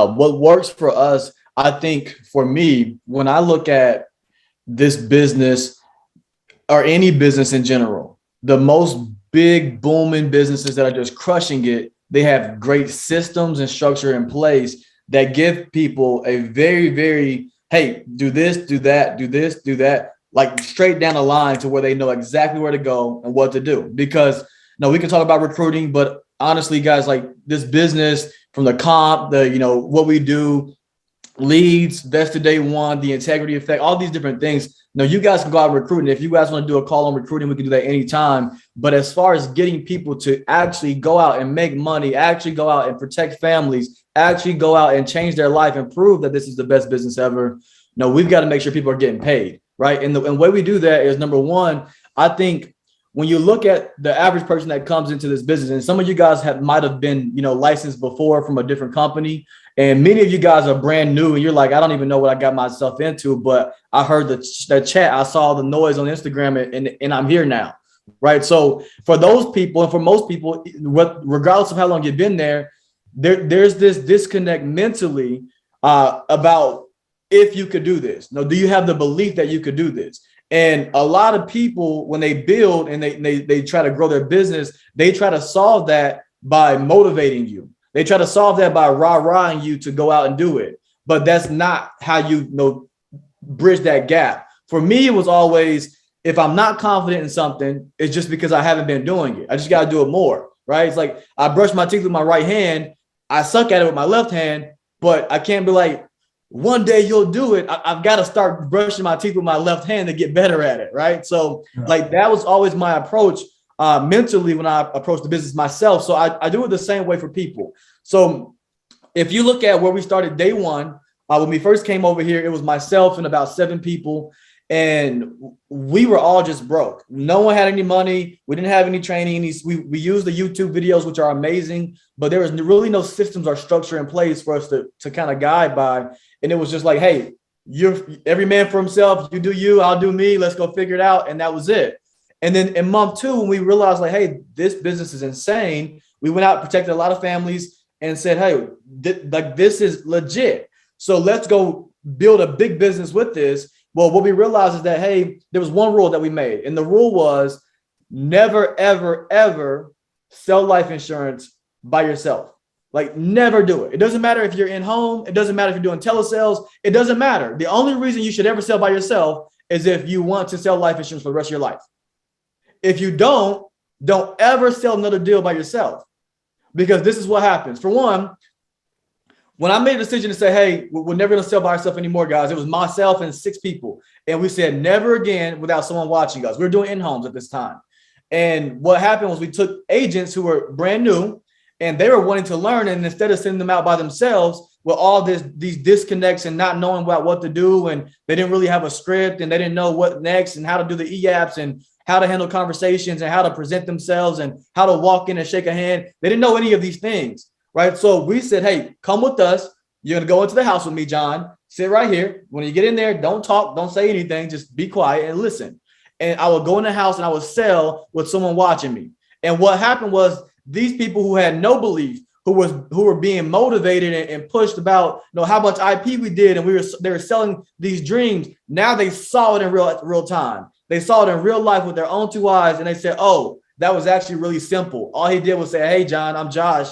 What works for us, I think for me, when I look at this business or any business in general, the most big booming businesses that are just crushing it, they have great systems and structure in place that give people a very, very, hey, do this, do that, do this, do that, like straight down the line to where they know exactly where to go and what to do. Because no, we can talk about recruiting, but honestly, guys, like this business from the comp, the, what we do, leads, vested day one, the integrity effect, all these different things. No, you guys can go out and recruit. And if you guys want to do a call on recruiting, we can do that anytime. But as far as getting people to actually go out and make money, actually go out and protect families, actually go out and change their life and prove that this is the best business ever, no, we've got to make sure people are getting paid, right? And the way we do that is, number one, I think when you look at the average person that comes into this business, and some of you guys might have been, licensed before from a different company, and many of you guys are brand new and you're like, I don't even know what I got myself into, but I heard the chat, I saw the noise on Instagram, and I'm here now, right? So for those people, and for most people, regardless of how long you've been there's this disconnect mentally about if you could do this. No, do you have the belief that you could do this? And a lot of people, when they build and they try to grow their business, they try to solve that by motivating you. They try to solve that by rah-rahing you to go out and do it. But that's not how you bridge that gap. For me, it was always, if I'm not confident in something, it's just because I haven't been doing it. I just got to do it more, right? It's like I brush my teeth with my right hand. I suck at it with my left hand, but I can't be like, one day you'll do it. I've got to start brushing my teeth with my left hand to get better at it, right? So like that was always my approach mentally when I approach the business myself. So I do it the same way for people. So if you look at where we started day one, when we first came over here, it was myself and about 7 people. And we were all just broke. No one had any money. We didn't have any training. We used the YouTube videos, which are amazing, but there was really no systems or structure in place for us to kind of guide by. And it was just like, hey, you're every man for himself. You do you, I'll do me. Let's go figure it out. And that was it. And then in month 2, when we realized like, hey, this business is insane, we went out and protected a lot of families and said, hey, this is legit. So let's go build a big business with this. Well, what we realized is that, hey, there was one rule that we made. And the rule was never, ever, ever sell life insurance by yourself. Like never do it. It doesn't matter if you're in home. It doesn't matter if you're doing telesales. It doesn't matter. The only reason you should ever sell by yourself is if you want to sell life insurance for the rest of your life. If you don't ever sell another deal by yourself, because this is what happens. For one, when I made a decision to say, hey, we're never going to sell by ourselves anymore, guys, it was myself and 6 people. And we said never again without someone watching us. We were doing in-homes at this time. And what happened was we took agents who were brand new and they were wanting to learn. And instead of sending them out by themselves with all these disconnects and not knowing about what to do, and they didn't really have a script and they didn't know what next and how to do the e-apps and how to handle conversations and how to present themselves and how to walk in and shake a hand. They didn't know any of these things. Right. So we said, hey, come with us. You're going to go into the house with me, John. Sit right here. When you get in there, don't talk. Don't say anything. Just be quiet and listen. And I would go in the house and I would sell with someone watching me. And what happened was these people who had no belief, who were being motivated and pushed about how much IP we did. And they were selling these dreams. Now they saw it in real time. They saw it in real life with their own 2 eyes. And they said, oh, that was actually really simple. All he did was say, hey, John, I'm Josh.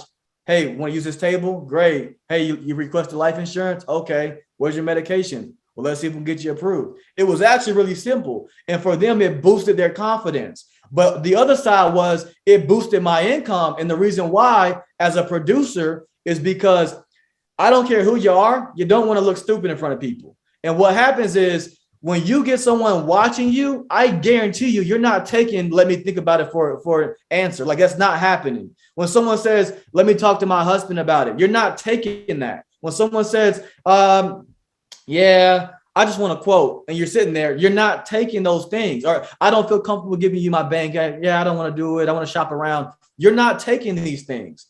Hey, want to use this table? Great. Hey, you requested life insurance? Okay. Where's your medication? Well, let's see if we can get you approved. It was actually really simple. And for them, it boosted their confidence. But the other side was it boosted my income. And the reason why, as a producer, is because I don't care who you are. You don't want to look stupid in front of people. And what happens is when you get someone watching you, I guarantee you're not taking, let me think about it for an answer. Like that's not happening. When someone says, let me talk to my husband about it, you're not taking that. When someone says, yeah, I just want to quote, and you're sitting there, you're not taking those things. Or I don't feel comfortable giving you my bank. Yeah, I don't want to do it. I want to shop around. You're not taking these things.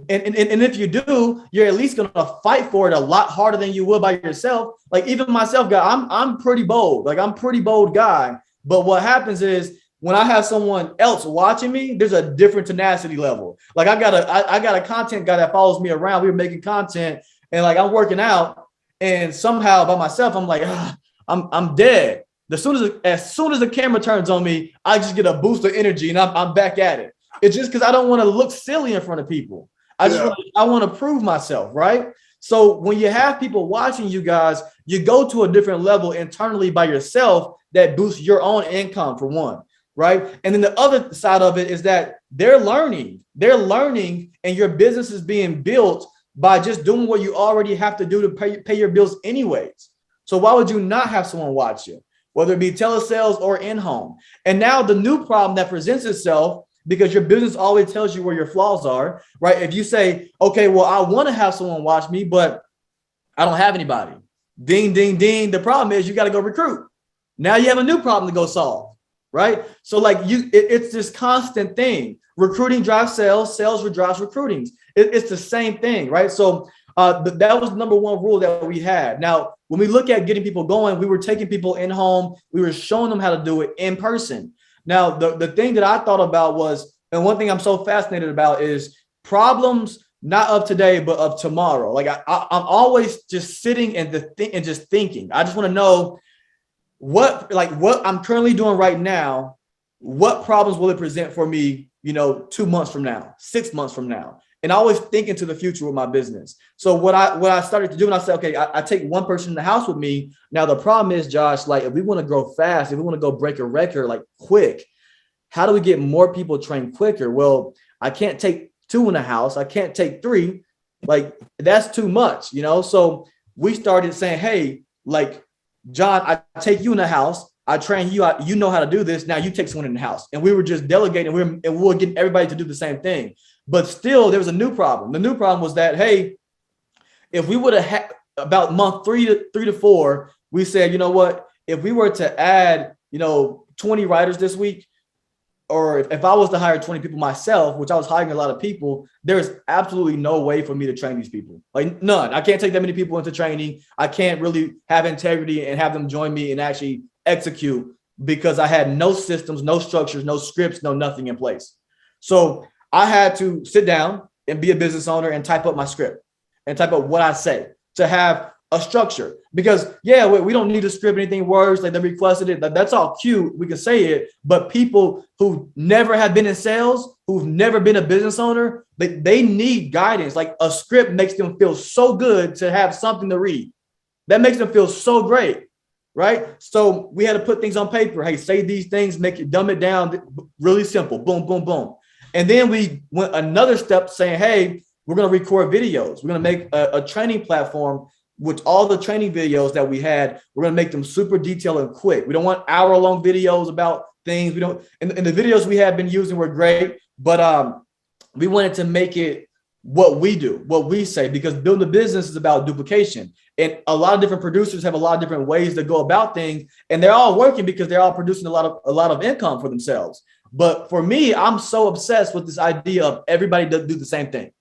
And if you do, you're at least going to fight for it a lot harder than you would by yourself. Like even myself, guy, I'm pretty bold. Like I'm a pretty bold guy. But what happens is when I have someone else watching me, there's a different tenacity level. Like I got a content guy that follows me around. We were making content and like I'm working out, and somehow by myself, I'm like, I'm dead. As soon as the camera turns on me, I just get a boost of energy and I'm back at it. It's just because I don't want to look silly in front of people. I want to prove myself, right? So when you have people watching you guys, you go to a different level internally by yourself that boosts your own income for one, right? And then the other side of it is that they're learning, and your business is being built by just doing what you already have to do to pay your bills anyways. So why would you not have someone watch you, whether it be telesales or in-home? And now the new problem that presents itself, because your business always tells you where your flaws are, right? If you say, okay, well, I want to have someone watch me, but I don't have anybody. Ding, ding, ding. The problem is you got to go recruit. Now you have a new problem to go solve, right? So like it's this constant thing. Recruiting drives sales, sales drives recruiting. It's the same thing, right? So that was the number one rule that we had. Now, when we look at getting people going, we were taking people in home. We were showing them how to do it in person. Now, the thing that I thought about was, and one thing I'm so fascinated about is problems, not of today, but of tomorrow. Like I'm always just sitting and just thinking. I just want to know what I'm currently doing right now. What problems will it present for me, 2 months from now, 6 months from now? And I always think into the future with my business. So what I started to do, and I said, okay, I take one person in the house with me. Now the problem is, Josh, like if we want to grow fast, if we want to go break a record like quick, how do we get more people trained quicker? Well, I can't take 2 in the house. I can't take 3. Like that's too much, So we started saying, hey, like John, I take you in the house. I train you out. You know how to do this. Now you take someone in the house. And we were just delegating. And we were getting everybody to do the same thing. But still, there was a new problem. The new problem was that, hey, if we would have had about month 3 to 4, we said, you know what, if we were to add, 20 writers this week, or if I was to hire 20 people myself, which I was hiring a lot of people, there's absolutely no way for me to train these people. Like none. I can't take that many people into training. I can't really have integrity and have them join me and actually execute because I had no systems, no structures, no scripts, no nothing in place. So I had to sit down and be a business owner and type up my script and type up what I say to have a structure. Because we don't need to script anything words like they requested it. That's all cute. We can say it, but people who never have been in sales, who've never been a business owner, they need guidance. Like a script makes them feel so good to have something to read. That makes them feel so great, right? So we had to put things on paper. Hey, say these things, dumb it down, really simple. Boom, boom, boom. And then we went another step saying, hey, we're going to record videos. We're going to make a training platform with all the training videos that we had. We're going to make them super detailed and quick. We don't want hour-long videos about things. And the videos we have been using were great, but we wanted to make it what we do, what we say, because building a business is about duplication. And a lot of different producers have a lot of different ways to go about things, and they're all working because they're all producing a lot of income for themselves. But for me, I'm so obsessed with this idea of everybody do the same thing.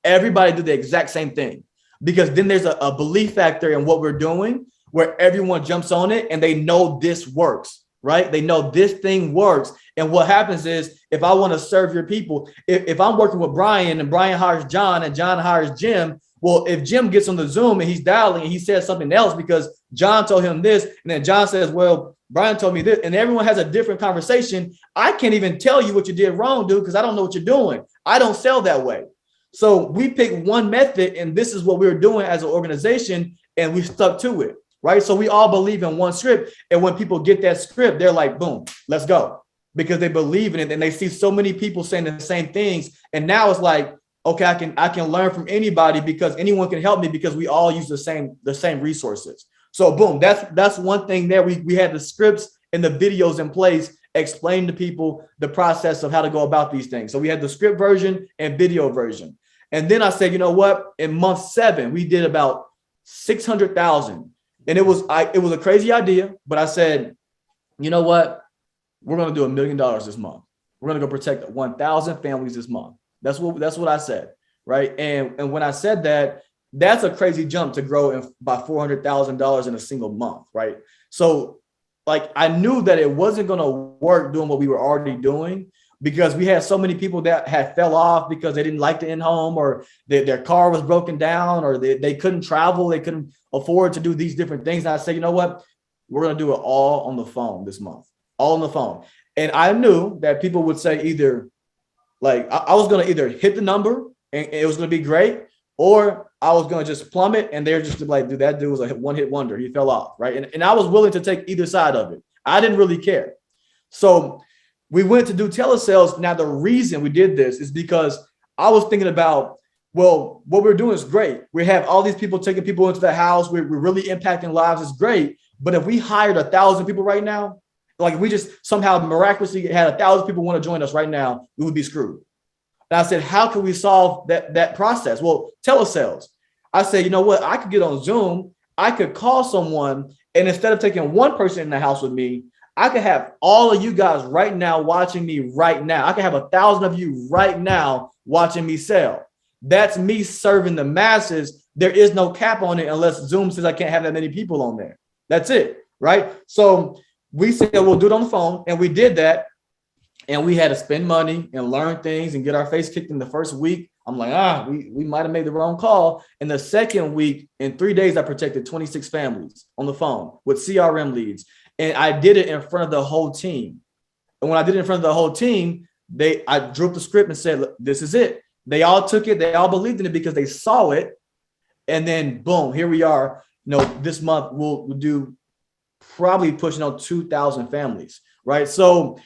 Everybody do the exact same thing, because then there's a belief factor in what we're doing where everyone jumps on it and they know this works, right? They know this thing works. And what happens is, if I want to serve your people, if I'm working with Brian and Brian hires John and John hires Jim, well, if Jim gets on the Zoom and he's dialing and he says something else because John told him this, and then John says, well, Brian told me this, and everyone has a different conversation, I can't even tell you what you did wrong, dude, because I don't know what you're doing. I don't sell that way. So we picked one method, and this is what we were doing as an organization, and we stuck to it, right? So we all believe in one script, and when people get that script, they're like, boom, let's go, because they believe in it, and they see so many people saying the same things, and now it's like, okay, I can learn from anybody because anyone can help me because we all use the same resources. So boom, that's one thing there. We had the scripts and the videos in place, explain to people the process of how to go about these things. So we had the script version and video version. And then I said, you know what? In month 7, we did about 600,000. And it was a crazy idea, but I said, you know what? We're going to do $1 million this month. We're going to go protect 1,000 families this month. That's what I said, right? And when I said that, that's a crazy jump to grow by $400,000 in a single month, right? So like I knew that it wasn't going to work doing what we were already doing, because we had so many people that had fell off because they didn't like the in-home, or their car was broken down, or they couldn't travel, they couldn't afford to do these different things. And I said, you know what? We're going to do it all on the phone this month, all on the phone. And I knew that people would say either, like, I was going to either hit the number and it was going to be great, or I was going to just plummet and they're just like, dude, that dude was a one-hit wonder. He fell off, right? And I was willing to take either side of it. I didn't really care. So we went to do telesales. Now, the reason we did this is because I was thinking about, well, what we're doing is great. We have all these people taking people into the house. We're really impacting lives. It's great. But if we hired 1,000 people right now, like we just somehow miraculously had 1,000 people want to join us right now, we would be screwed. And I said, how can we solve that process? Well, telesales. I said, you know what? I could get on Zoom. I could call someone, and instead of taking one person in the house with me, I could have all of you guys right now watching me right now. I could have 1,000 of you right now watching me sell. That's me serving the masses. There is no cap on it unless Zoom says I can't have that many people on there. That's it, right? So we said we'll do it on the phone, and we did that. And we had to spend money and learn things and get our face kicked in the first week. I'm like, we might have made the wrong call. In the second week, in 3 days, I protected 26 families on the phone with CRM leads. And I did it in front of the whole team. And when I did it in front of the whole team, I drew up the script and said, look, this is it. They all took it. They all believed in it because they saw it. And then boom, here we are. You know, this month we'll do probably pushing on 2,000 families, right? So,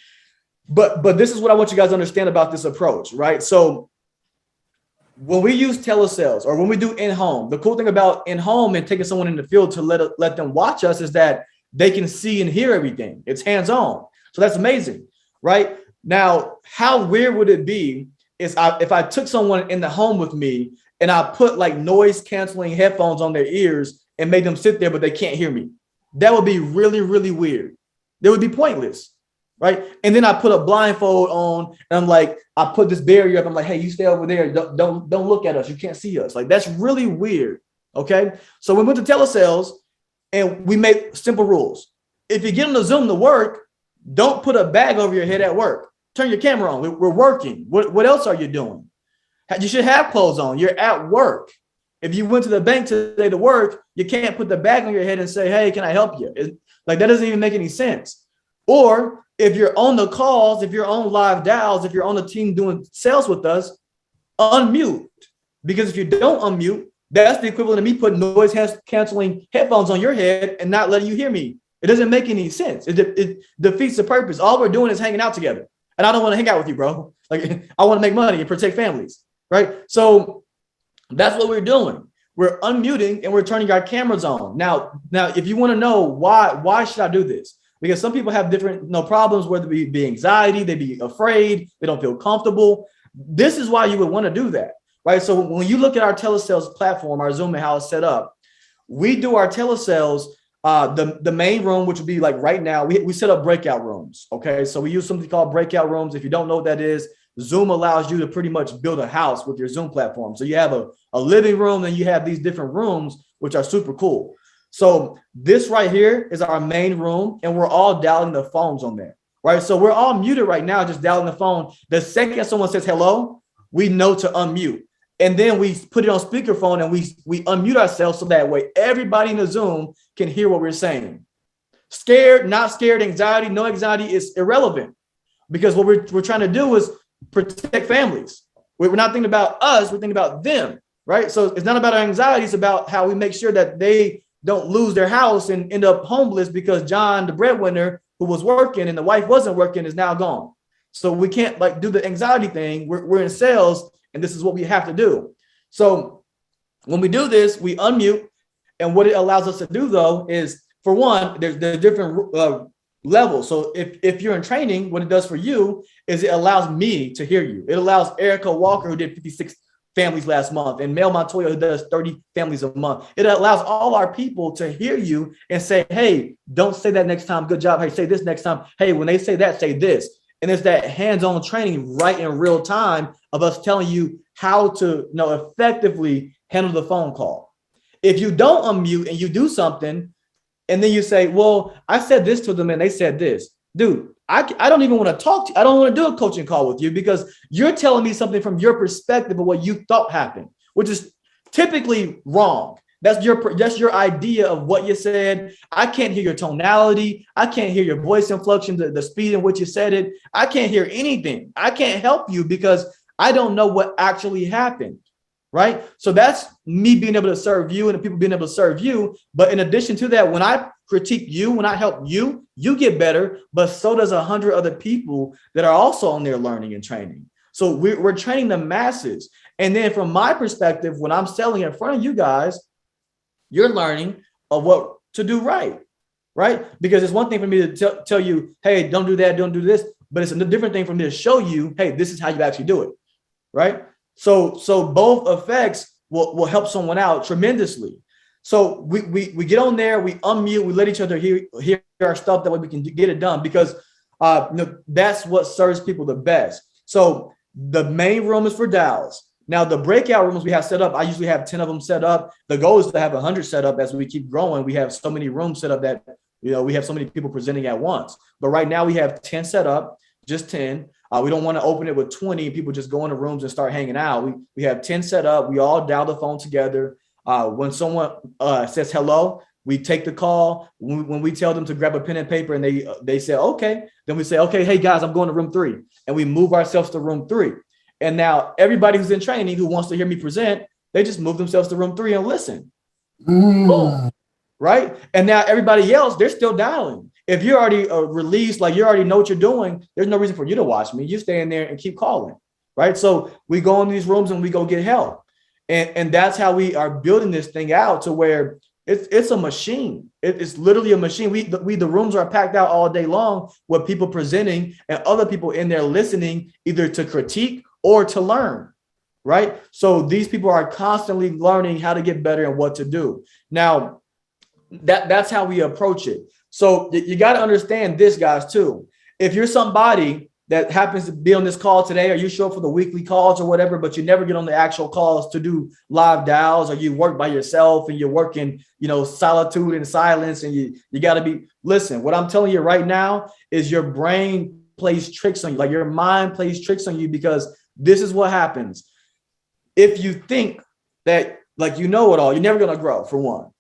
but this is what I want you guys to understand about this approach, right? So when we use telesales or when we do in-home, the cool thing about in-home and taking someone in the field to let them watch us is that they can see and hear everything. It's hands-on. So that's amazing, right? Now, how weird would it be if I took someone in the home with me and I put like noise canceling headphones on their ears and made them sit there, but they can't hear me? That would be really, really weird. That would be pointless, right? And then I put a blindfold on and I'm like, I put this barrier up. I'm like, hey, you stay over there. Don't look at us. You can't see us. Like, that's really weird. Okay. So we went to telesales and we made simple rules. If you get on the Zoom to work, don't put a bag over your head at work. Turn your camera on. We're working. What else are you doing? You should have clothes on. You're at work. If you went to the bank today to work, you can't put the bag on your head and say, hey, can I help you? Like, that doesn't even make any sense. Or if you're on the calls, if you're on live dials, if you're on the team doing sales with us, unmute. Because if you don't unmute, that's the equivalent of me putting noise canceling headphones on your head and not letting you hear me. It doesn't make any sense. It defeats the purpose. All we're doing is hanging out together. And I don't want to hang out with you, bro. Like, I want to make money and protect families, right? So that's what we're doing. We're unmuting and we're turning our cameras on. Now, if you want to know why should I do this? Because some people have different problems, whether it be anxiety, they be afraid, they don't feel comfortable. This is why you would want to do that, right? So when you look at our telesales platform, our Zoom and how it's set up, we do our telesales, the main room, which would be like right now, we set up breakout rooms. Okay. So we use something called breakout rooms. If you don't know what that is, Zoom allows you to pretty much build a house with your Zoom platform. So you have a living room and you have these different rooms, which are super cool. So this right here is our main room and we're all dialing the phones on there, right? So we're all muted right now, just dialing the phone. The second someone says hello, we know to unmute. And then we put it on speakerphone and we unmute ourselves so that way everybody in the Zoom can hear what we're saying. Scared, not scared, anxiety, no anxiety is irrelevant because what we're trying to do is protect families. We're not thinking about us, we're thinking about them, right? So it's not about our anxiety, it's about how we make sure that they don't lose their house and end up homeless because John, the breadwinner who was working and the wife wasn't working, is now gone. So we can't like do the anxiety thing. We're in sales and this is what we have to do. So when we do this, we unmute. And what it allows us to do though is, for one, there's different levels. So if you're in training, what it does for you is it allows me to hear you. It allows Erica Walker, who did 56 families last month, and Mel Montoya, who does 30 families a month. It allows all our people to hear you and say, hey, don't say that next time. Good job. Hey, say this next time. Hey, when they say that, say this. And it's that hands-on training right in real time of us telling you how to effectively handle the phone call. If you don't unmute and you do something, and then you say, well, I said this to them and they said this. Dude, I don't even want to talk to you. I don't want to do a coaching call with you because you're telling me something from your perspective of what you thought happened, which is typically wrong. That's your idea of what you said. I can't hear your tonality. I can't hear your voice inflection, the speed in which you said it. I can't hear anything. I can't help you because I don't know what actually happened. Right. So that's me being able to serve you and the people being able to serve you. But in addition to that, when I critique you, when I help you, you get better. But so does 100 other people that are also on their learning and training. So we're training the masses. And then from my perspective, when I'm selling in front of you guys, you're learning of what to do right. Right. Because it's one thing for me to tell you, hey, don't do that, don't do this. But it's a different thing for me to show you, hey, this is how you actually do it. Right. So both effects will help someone out tremendously. So we get on there, we unmute, we let each other hear our stuff. That way we can get it done because that's what serves people the best. So the main room is for dials. Now the breakout rooms we have set up, I usually have 10 of them set up. The goal is to have 100 set up as we keep growing. We have so many rooms set up that, we have so many people presenting at once. But right now we have 10 set up, just 10. We don't want to open it with 20 people just go in the rooms and start hanging out. We have 10 set up. We all dial the phone together. When someone says hello, we take the call. When we tell them to grab a pen and paper and they say, okay, then we say, okay, hey guys, I'm going to room 3. And we move ourselves to room 3. And now everybody who's in training who wants to hear me present, they just move themselves to room 3 and listen. Boom. Right. And now everybody else, they're still dialing. If you're already released, like you already know what you're doing, there's no reason for you to watch me. You stay in there and keep calling. Right. So we go in these rooms and we go get help. And that's how we are building this thing out to where it's a machine. It's literally a machine. The rooms are packed out all day long with people presenting and other people in there listening, either to critique or to learn. Right. So these people are constantly learning how to get better and what to do. Now, that's how we approach it. So you got to understand this, guys, too. If you're somebody that happens to be on this call today, or you show up for the weekly calls or whatever, but you never get on the actual calls to do live dials, or you work by yourself and you're working, solitude and silence, and you got to be, listen, what I'm telling you right now is your brain plays tricks on you. Like your mind plays tricks on you, because this is what happens. If you think that like you know it all, you're never going to grow, for one.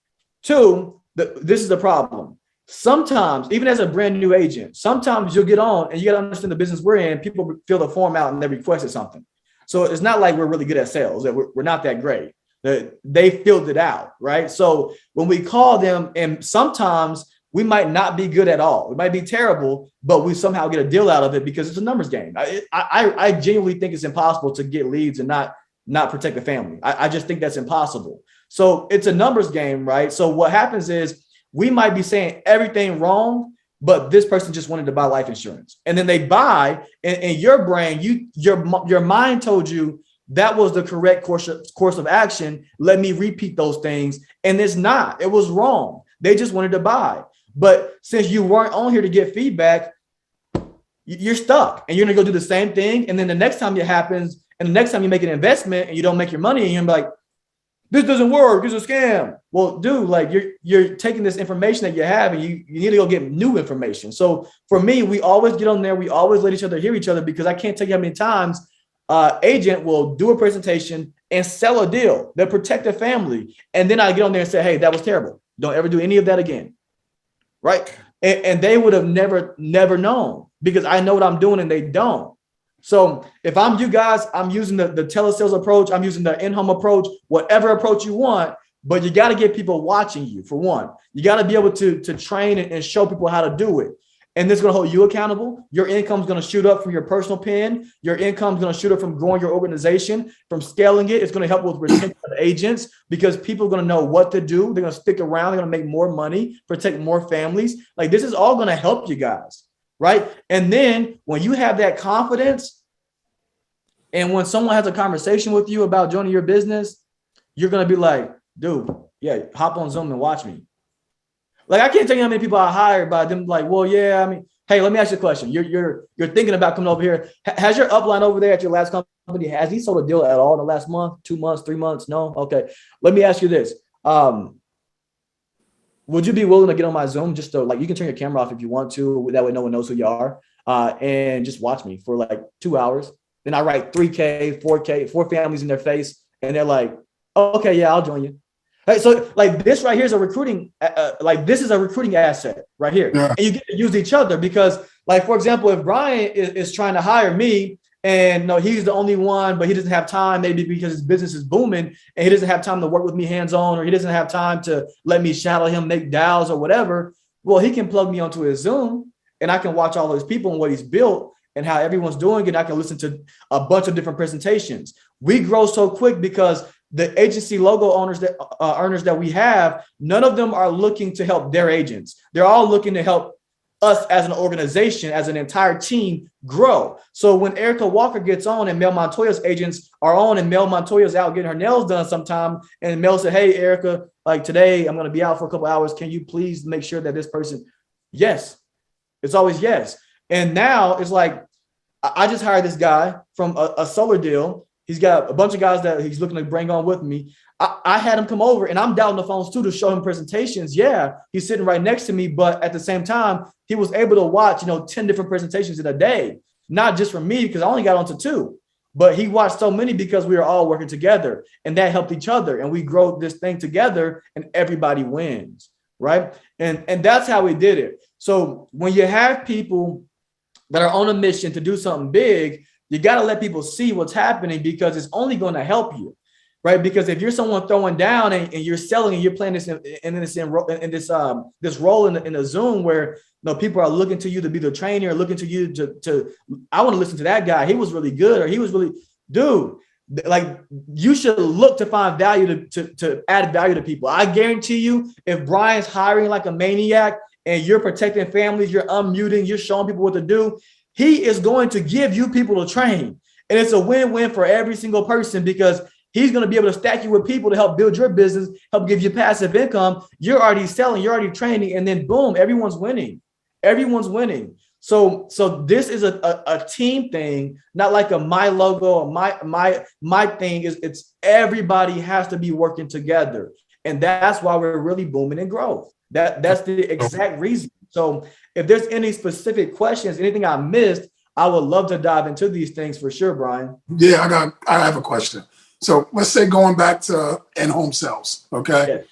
Two, this is the problem. Sometimes, even as a brand new agent, sometimes you'll get on and you got to understand the business we're in. People fill the form out and they requested something. So it's not like we're really good at sales. That we're not that great. They filled it out, right? So when we call them, and sometimes we might not be good at all. It might be terrible, but we somehow get a deal out of it because it's a numbers game. I genuinely think it's impossible to get leads and not protect the family. I just think that's impossible. So it's a numbers game, right? So what happens is, we might be saying everything wrong, but this person just wanted to buy life insurance. And then they buy, and in your brain, your mind told you that was the correct course of action. Let me repeat those things. And it's not. It was wrong. They just wanted to buy. But since you weren't on here to get feedback, you're stuck. And you're going to go do the same thing. And then the next time it happens, and the next time you make an investment and you don't make your money, and you're like, this doesn't work, it's a scam. Well, dude, like you're taking this information that you have and you need to go get new information. So for me, we always get on there. We always let each other hear each other, because I can't tell you how many times agent will do a presentation and sell a deal. They'll protect their family. And then I get on there and say, hey, that was terrible. Don't ever do any of that again. Right. And they would have never known, because I know what I'm doing and they don't. So if I'm you guys, I'm using the telesales approach. I'm using the in-home approach, whatever approach you want, but you got to get people watching you. For one, you got to be able to train and show people how to do it. And this is going to hold you accountable. Your income is going to shoot up from your personal pen. Your income is going to shoot up from growing your organization, from scaling it. It's going to help with retention of agents, because people are going to know what to do. They're going to stick around. They're going to make more money, protect more families. Like, this is all going to help you guys. Right. And then when you have that confidence, and when someone has a conversation with you about joining your business, you're going to be like, dude, yeah, hop on Zoom and watch me. Like, I can't tell you how many people I hired by them. Like, well, yeah, I mean, hey, let me ask you a question. You're thinking about coming over here. Has your upline over there at your last company, has he sold a deal at all in the last month, 2 months, 3 months? No. Okay. Let me ask you this. Would you be willing to get on my Zoom just to, like, you can turn your camera off if you want to. That way no one knows who you are. and just watch me for like 2 hours. Then I write 3K, 4K, 4 families in their face, and they're like, oh, okay, yeah, I'll join you. Right, so like this right here is a recruiting, like this is a recruiting asset right here. Yeah. And you get to use each other because, like, for example, if Brian is trying to hire me and no, he's the only one, but he doesn't have time, maybe because his business is booming and he doesn't have time to work with me hands-on, or he doesn't have time to let me shadow him, make dials or whatever. Well, he can plug me onto his Zoom and I can watch all those people and what he's built and how everyone's doing it. I can listen to a bunch of different presentations. We grow so quick because the agency logo owners that earners that we have, none of them are looking to help their agents. They're all looking to help us as an organization, as an entire team, grow. So when Erica Walker gets on and Mel Montoya's agents are on and Mel Montoya's out getting her nails done sometime, and Mel said, hey, Erica, like today I'm going to be out for a couple hours. Can you please make sure that this person, yes, it's always yes. And now it's like, I just hired this guy from a solar deal. He's got a bunch of guys that he's looking to bring on with me. I had him come over and I'm down the phones too to show him presentations. Yeah, he's sitting right next to me, but at the same time, he was able to watch, 10 different presentations in a day, not just from me because I only got onto 2, but he watched so many because we were all working together and that helped each other. And we grow this thing together and everybody wins, right? And that's how we did it. So when you have people that are on a mission to do something big, you got to let people see what's happening because it's only going to help you, right? Because if you're someone throwing down and you're selling and you're playing this this role in the Zoom where people are looking to you to be the trainer, looking to you to I want to listen to that guy. He was really good, or he was really, dude. Like you should look to find value to add value to people. I guarantee you, if Brian's hiring like a maniac and you're protecting families, you're unmuting, you're showing people what to do, he is going to give you people to train. And it's a win-win for every single person because he's going to be able to stack you with people to help build your business, help give you passive income. You're already selling, you're already training, and then boom, everyone's winning. Everyone's winning. So this is a team thing, not like a my logo or my thing. It's everybody has to be working together. And that's why we're really booming in growth. That's the exact reason. So if there's any specific questions, anything I missed, I would love to dive into these things for sure, Brian. Yeah, I have a question. So let's say going back to in-home sales, okay?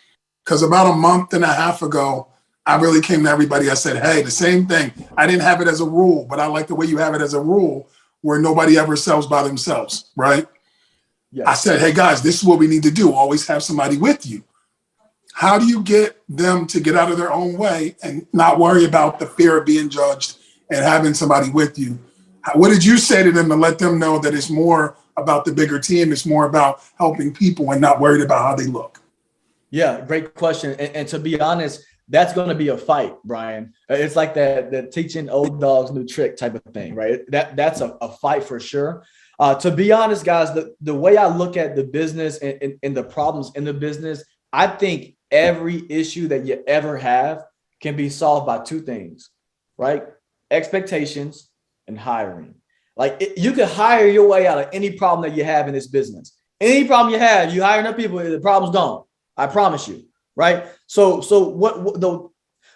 Because about a month and a half ago, I really came to everybody. I said, hey, the same thing. I didn't have it as a rule, but I like the way you have it as a rule where nobody ever sells by themselves, right? I said, hey, guys, this is what we need to do. Always have somebody with you. How do you get them to get out of their own way and not worry about the fear of being judged and having somebody with you? What did you say to them to let them know that it's more about the bigger team? It's more about helping people and not worried about how they look? Yeah, great question. And to be honest, that's going to be a fight, Brian. It's like the teaching old dogs new trick type of thing, right? That's a fight for sure. To be honest, guys, the way I look at the business and the problems in the business, I think every issue that you ever have can be solved by 2 things, right? Expectations and hiring. Like you can hire your way out of any problem that you have in this business. Any problem you have, you hire enough people, the problem's gone. I promise you, right? So what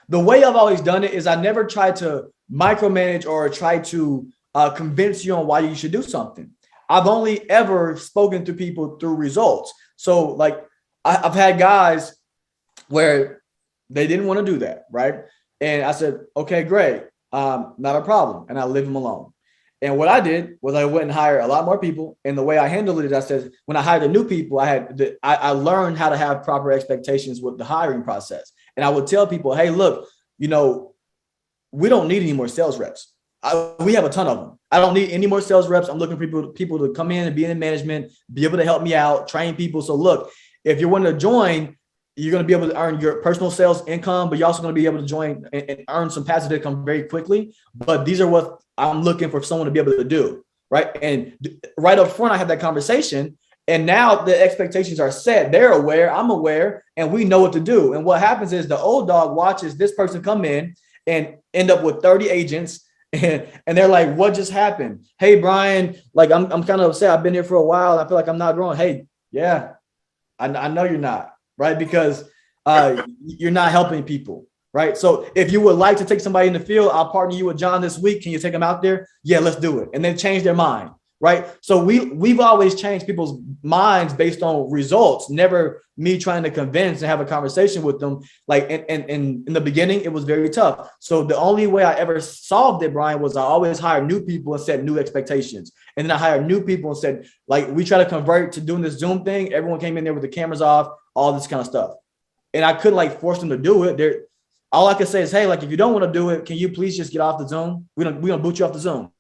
the way I've always done it is I never try to micromanage or try to convince you on why you should do something. I've only ever spoken to people through results. So like I've had guys where they didn't want to do that, right? And I said, okay, great, not a problem. And I leave them alone. And what I did was I went and hired a lot more people. And the way I handled it is I said, when I hired the new people, I learned how to have proper expectations with the hiring process. And I would tell people, hey, look, we don't need any more sales reps. We have a ton of them. I don't need any more sales reps. I'm looking for people to come in and be in management, be able to help me out, train people. So look, if you're wanting to join, you're going to be able to earn your personal sales income, but you're also going to be able to join and earn some passive income very quickly. But these are what I'm looking for someone to be able to do, right? And right up front, I had that conversation, and now the expectations are set. They're aware, I'm aware, and we know what to do. And what happens is the old dog watches this person come in and end up with 30 agents, and they're like, what just happened? Hey, Brian, like I'm kind of upset. I've been here for a while. I feel like I'm not growing. Hey, yeah, I know you're not. Right? Because you're not helping people. right? So if you would like to take somebody in the field, I'll partner you with John this week. Can you take them out there? Yeah, let's do it. And then change their mind, right? So we've always changed people's minds based on results, never me trying to convince and have a conversation with them. Like in the beginning, it was very tough. So the only way I ever solved it, Brian, was I always hired new people and set new expectations. And then I hired new people and said, like, we try to convert to doing this Zoom thing. Everyone came in there with the cameras off, all this kind of stuff. And I couldn't like force them to do it. All I could say is, hey, like, if you don't want to do it, can you please just get off the Zoom? We're gonna boot you off the Zoom.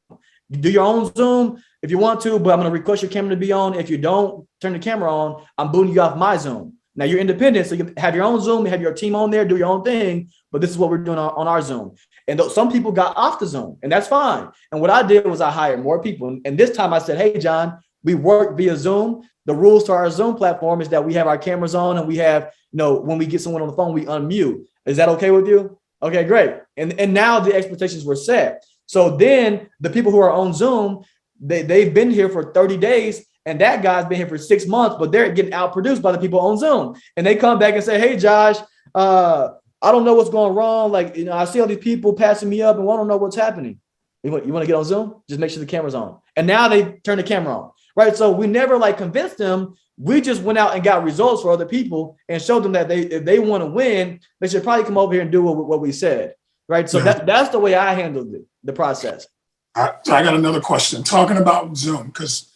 You do your own Zoom if you want to, but I'm gonna request your camera to be on. If you don't turn the camera on, I'm booting you off my Zoom. Now you're independent, so you can have your own Zoom, you have your team on there, do your own thing, but this is what we're doing on our Zoom. And some people got off the Zoom, and that's fine. And what I did was I hired more people. And this time I said, hey, John, we work via Zoom. The rules to our Zoom platform is that we have our cameras on, and we have, when we get someone on the phone, we unmute. Is that okay with you? Okay, great. And now the expectations were set. So then the people who are on Zoom, they've been here for 30 days, and that guy's been here for 6 months, but they're getting outproduced by the people on Zoom. And they come back and say, hey, Josh, I don't know what's going wrong. Like, I see all these people passing me up and I don't know what's happening. You want to get on Zoom? Just make sure the camera's on. And now they turn the camera on, right? So we never like convinced them. We just went out and got results for other people and showed them that if they want to win, they should probably come over here and do what we said, right? So that's the way I handled it, the process. All right, so I got another question. Talking about Zoom, because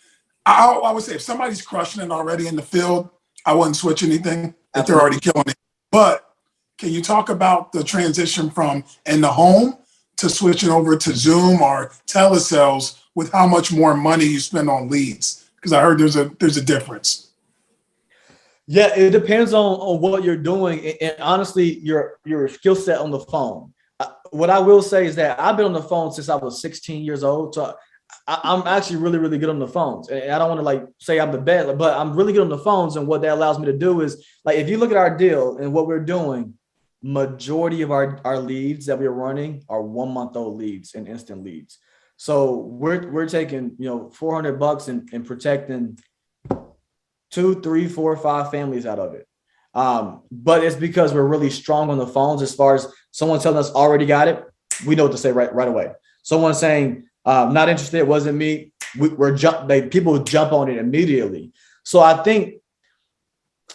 I would say if somebody's crushing it already in the field, I wouldn't switch anything if they're already killing it. But can you talk about the transition from in the home to switching over to Zoom or telesales with how much more money you spend on leads? Because I heard there's a difference. Yeah, it depends on what you're doing, and honestly, your skill set on the phone. What I will say is that I've been on the phone since I was 16 years old. So I'm actually really, really good on the phones. And I don't want to like say I'm the best, but I'm really good on the phones. And what that allows me to do is, like, if you look at our deal and what we're doing, majority of our leads that we're running are 1 month old leads and instant leads. So we're taking, $400 and protecting 2, 3, 4, 5 families out of it. But it's because we're really strong on the phones. As far as someone telling us already got it, we know what to say right away. Someone saying not interested, it wasn't me. People jump on it immediately. So I think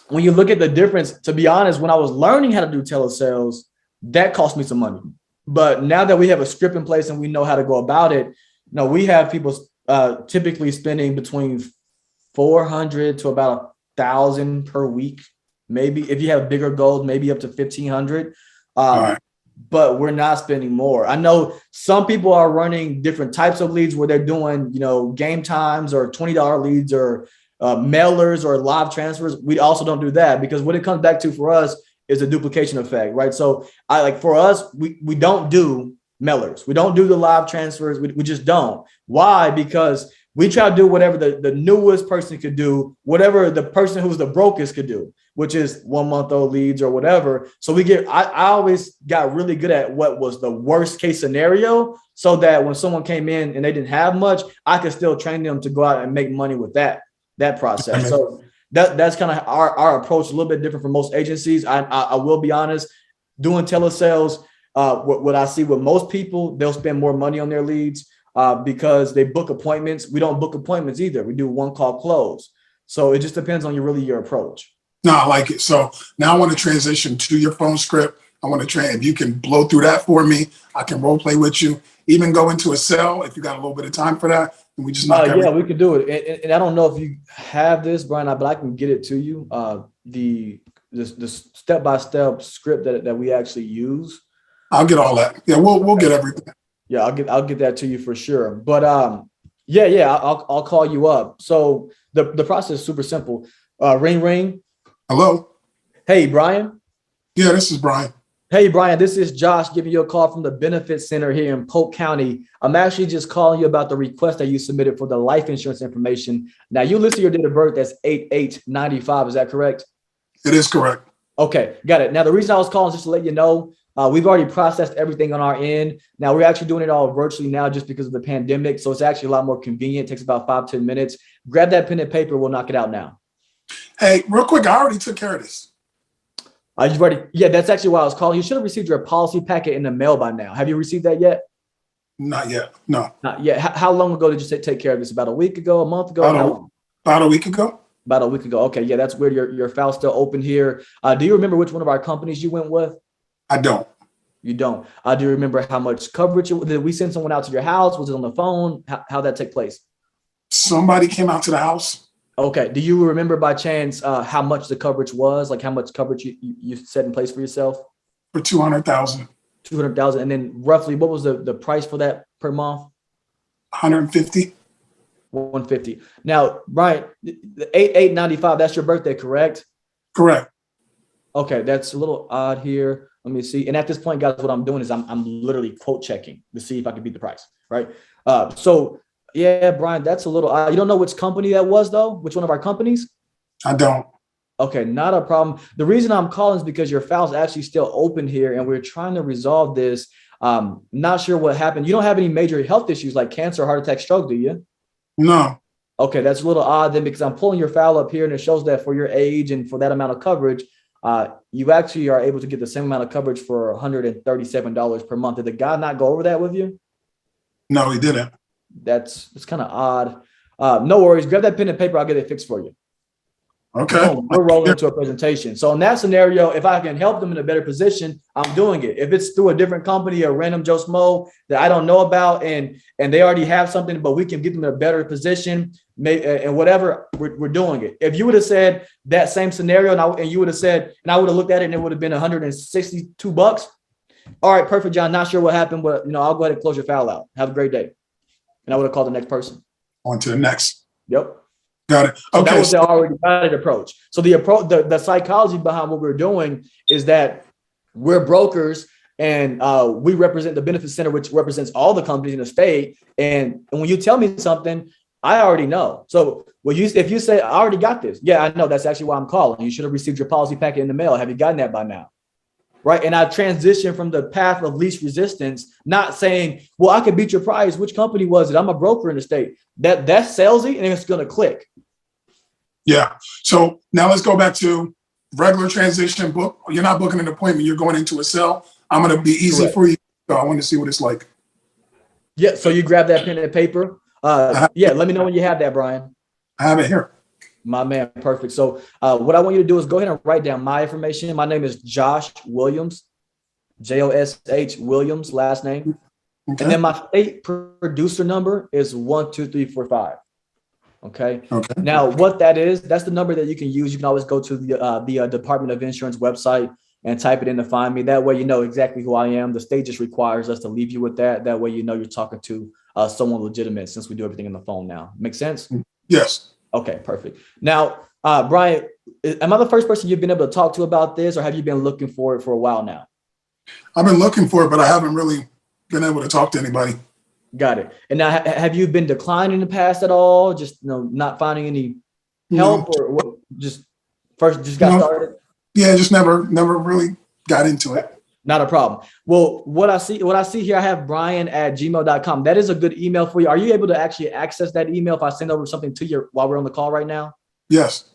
when you look at the difference, to be honest, when I was learning how to do telesales, that cost me some money. But now that we have a script in place and we know how to go about it, we have people typically spending between 400 to about 1,000 per week. Maybe if you have bigger goals, maybe up to 1,500. Right. But we're not spending more. I know some people are running different types of leads where they're doing, game times or $20 leads or mailers or live transfers. We also don't do that, because what it comes back to for us is a duplication effect, right? So for us, we don't do mailers. We don't do the live transfers. We just don't. Why? Because we try to do whatever the newest person could do, whatever the person who's the brokest could do, which is 1 month old leads or whatever. So I always got really good at what was the worst case scenario, so that when someone came in and they didn't have much, I could still train them to go out and make money with that process. So that's kind of our approach, a little bit different from most agencies. I will be honest, doing telesales, what I see with most people, they'll spend more money on their leads because they book appointments. We don't book appointments either. We do one call close. So it just depends on your approach. No, I like it. So now I want to transition to your phone script. I want to if you can blow through that for me, I can role play with you, even go into a cell if you got a little bit of time for that. And we just yeah, we can do it. And I don't know if you have this, Brian, but I can get it to you. The step-by-step script that we actually use. I'll get all that. Yeah, we'll get everything. Yeah, I'll get that to you for sure. But I'll call you up. So the process is super simple. Ring, ring. Hello. Hey, Brian. Yeah, this is Brian. Hey, Brian, this is Josh giving you a call from the Benefits Center here in Polk County. I'm actually just calling you about the request that you submitted for the life insurance information. Now, you listed your date of birth as 8/8/95. Is that correct? It is correct. Okay, got it. Now, the reason I was calling is just to let you know, we've already processed everything on our end. Now, we're actually doing it all virtually now just because of the pandemic. So it's actually a lot more convenient. It takes about 5-10 minutes. Grab that pen and paper. We'll knock it out now. Hey, real quick, I already took care of this. You've already, yeah, that's actually why I was calling. You should have received your policy packet in the mail by now. Have you received that yet? Not yet. No. Not yet. How long ago did you take care of this? About a week ago, a month ago? About a week ago. About a week ago. Okay, yeah, that's weird. Your file's still open here. Do you remember which one of our companies you went with? I don't. You don't. Do you remember how much coverage? Did we send someone out to your house? Was it on the phone? How that take place? Somebody came out to the house. Okay. Do you remember by chance how much the coverage was? Like how much coverage you set in place for yourself? For 200,000. 200,000. And then roughly, what was the price for that per month? 150. 150. Now, Brian, the 895. That's your birthday, correct? Correct. Okay, that's a little odd here. Let me see. And at this point, guys, what I'm doing is I'm literally quote checking to see if I can beat the price, right? So yeah, Brian, that's a little odd. You don't know which company that was though? Which one of our companies? I don't. Okay, not a problem. The reason I'm calling is because your file's actually still open here and we're trying to resolve this. Not sure what happened. You don't have any major health issues like cancer, heart attack, stroke, do you? No. Okay, that's a little odd then because I'm pulling your file up here and it shows that for your age and for that amount of coverage, you actually are able to get the same amount of coverage for $137 per month. Did the guy not go over that with you? No, he didn't. It's kind of odd. No worries. Grab that pen and paper. I'll get it fixed for you. Okay. We're rolling into a presentation. So in that scenario, if I can help them in a better position, I'm doing it. If it's through a different company, a random Joe Smo that I don't know about, and they already have something, but we can get them in a better position, and whatever, we're doing it. If you would have said that same scenario, and you would have said, and I would have looked at it, and it would have been $162. All right, perfect, John. Not sure what happened, but I'll go ahead and close your file out. Have a great day. And I would have called the next person. On to the next. Yep. Got it. So okay. That was the already guided approach. So the psychology behind what we're doing is that we're brokers and we represent the benefit center, which represents all the companies in the state. And when you tell me something, I already know. So if you say, I already got this. Yeah, I know. That's actually why I'm calling. You should have received your policy packet in the mail. Have you gotten that by now? Right. And I transitioned from the path of least resistance, not saying, well, I could beat your price. Which company was it? I'm a broker in the state. That's salesy and it's going to click. Yeah. So now let's go back to regular transition book. You're not booking an appointment. You're going into a cell. I'm going to be easy Correct. for you. So I want to see what it's like. Yeah. So you grab that pen and paper. Yeah. Let me know when you have that, Brian. I have it here. My man. Perfect. So what I want you to do is go ahead and write down my information. My name is Josh Williams, Josh Williams, last name. Okay. And then my state producer number is 12345. Okay. Now, what that is, that's the number that you can use. You can always go to the Department of Insurance website and type it in to find me. That way, you know exactly who I am. The state just requires us to leave you with that. That way, you know you're talking to someone legitimate since we do everything on the phone now. Make sense? Yes. Okay, perfect. Now, Brian, am I the first person you've been able to talk to about this, or have you been looking for it for a while now? I've been looking for it, but I haven't really been able to talk to anybody. Got it. And now, have you been declined in the past at all? Just not finding any help, or what? Just got started? Yeah, just never really got into it. Not a problem. Well, what I see here, I have brian@gmail.com. That is a good email for you. Are you able to actually access that email if I send over something to you while we're on the call right now? Yes.